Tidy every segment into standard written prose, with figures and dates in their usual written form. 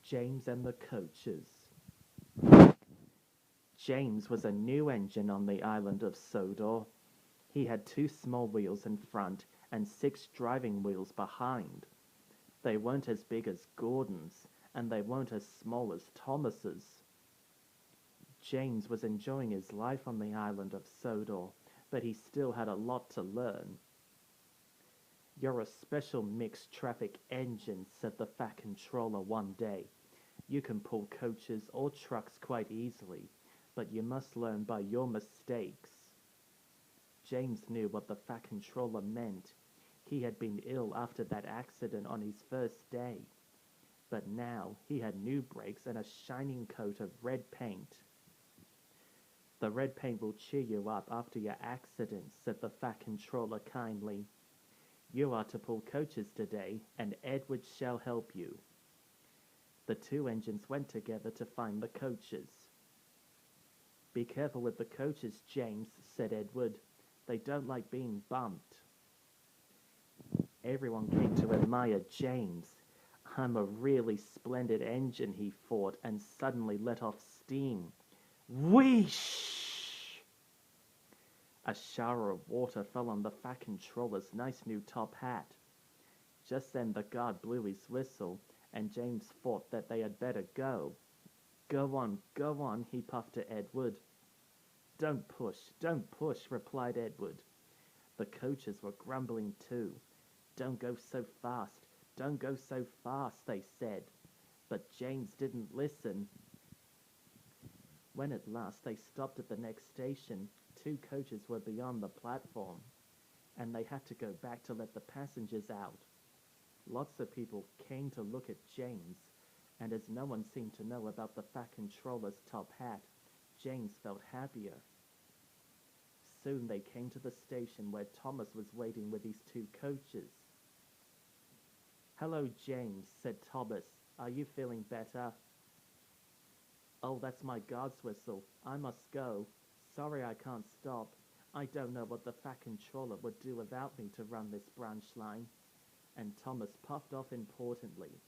James and the Coaches. James was a new engine on the island of Sodor. He had 2 small wheels in front and 6 driving wheels behind. They weren't as big as Gordon's, and they weren't as small as Thomas's. James was enjoying his life on the island of Sodor, but he still had a lot to learn. "You're a special mixed traffic engine," said the Fat Controller one day. "You can pull coaches or trucks quite easily, but you must learn by your mistakes." James knew what the Fat Controller meant. He had been ill after that accident on his first day. But now he had new brakes and a shining coat of red paint. "The red paint will cheer you up after your accident," said the Fat Controller kindly. "You are to pull coaches today, and Edward shall help you." The 2 engines went together to find the coaches. "Be careful with the coaches, James," said Edward. "They don't like being bumped." Everyone came to admire James. "I'm a really splendid engine," he thought, and suddenly let off steam. Whoosh! A shower of water fell on the Fat Controller's nice new top hat. Just then the guard blew his whistle, and James thought that they had better go. Go on," he puffed to Edward. Don't push," replied Edward. The coaches were grumbling too. Don't go so fast, they said. But James didn't listen. When at last they stopped at the next station, 2 coaches were beyond the platform, and they had to go back to let the passengers out. Lots of people came to look at James, and as no one seemed to know about the Fat Controller's top hat, James felt happier. Soon they came to the station where Thomas was waiting with his 2 coaches. "Hello, James," said Thomas. "Are you feeling better?" "Oh, that's my guard's whistle. I must go. Sorry I can't stop. I don't know what the Fat Controller would do without me to run this branch line." And Thomas puffed off importantly.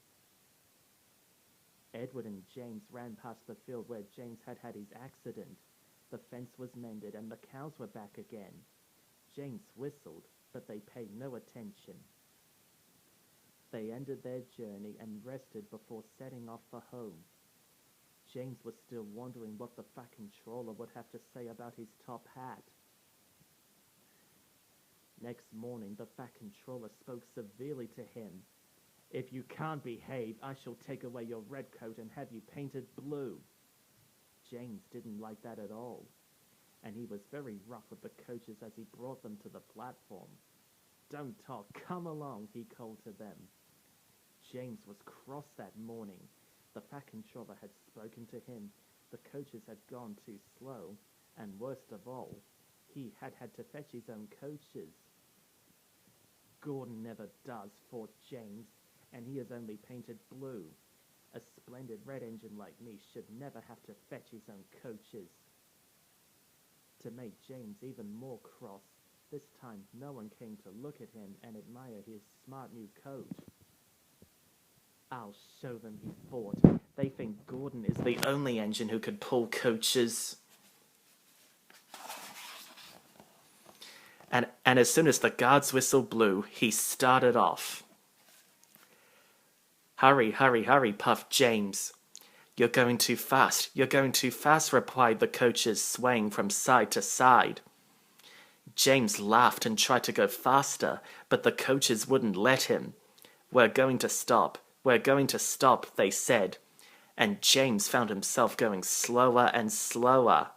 Edward and James ran past the field where James had had his accident. The fence was mended and the cows were back again. James whistled, but they paid no attention. They ended their journey and rested before setting off for home. James was still wondering what the Fat Controller would have to say about his top hat. Next morning, the Fat Controller spoke severely to him. "If you can't behave, I shall take away your red coat and have you painted blue." James didn't like that at all, and he was very rough with the coaches as he brought them to the platform. "Don't talk, come along," he called to them. James was cross that morning. The Fat Controller had spoken to him, the coaches had gone too slow, and worst of all, he had had to fetch his own coaches. "Gordon never does," thought James, "and he is only painted blue. A splendid red engine like me should never have to fetch his own coaches." To make James even more cross, this time no one came to look at him and admire his smart new coat. "I'll show them," he thought. "They think Gordon is the only engine who could pull coaches." And as soon as the guard's whistle blew, he started off. "Hurry, hurry, hurry," puffed James. You're going too fast, replied the coaches, swaying from side to side. James laughed and tried to go faster, but the coaches wouldn't let him. We're going to stop, they said, and James found himself going slower and slower.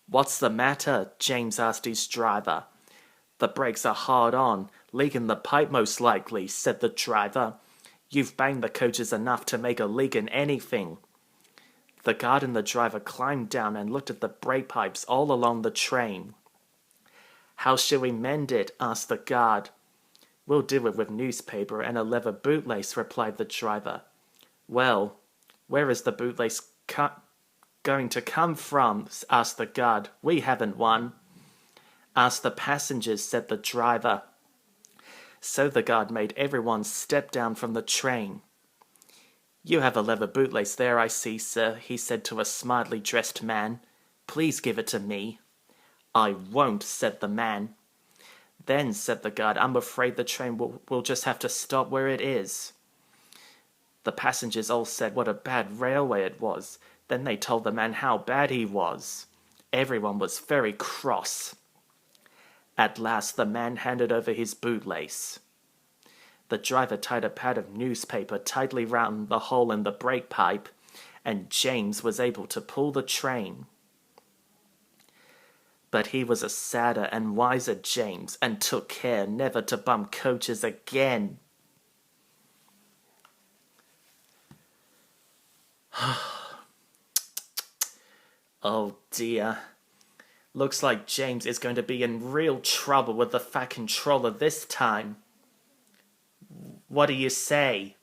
"What's the matter?" James asked his driver. "The brakes are hard on, leak in the pipe most likely," said the driver. "You've banged the coaches enough to make a leak in anything." The guard and the driver climbed down and looked at the brake pipes all along the train. "How shall we mend it?" asked the guard. "We'll do it with newspaper and a leather bootlace," replied the driver. "Well, where is the bootlace going to come from?" asked the guard. "We haven't one." "Ask the passengers," said the driver. So the guard made everyone step down from the train. You have a leather bootlace there, I see, sir, he said to a smartly dressed man. Please give it to me. I won't, said the man. Then, said the guard, I'm afraid the train will just have to stop where it is. The passengers all said what a bad railway it was. Then they told the man how bad he was. Everyone was very cross. At last the man handed over his bootlace. The driver tied a pad of newspaper tightly round the hole in the brake pipe, and James was able to pull the train. But he was a sadder and wiser James, and took care never to bump coaches again. Oh dear. Looks like James is going to be in real trouble with the Fat Controller this time. What do you say?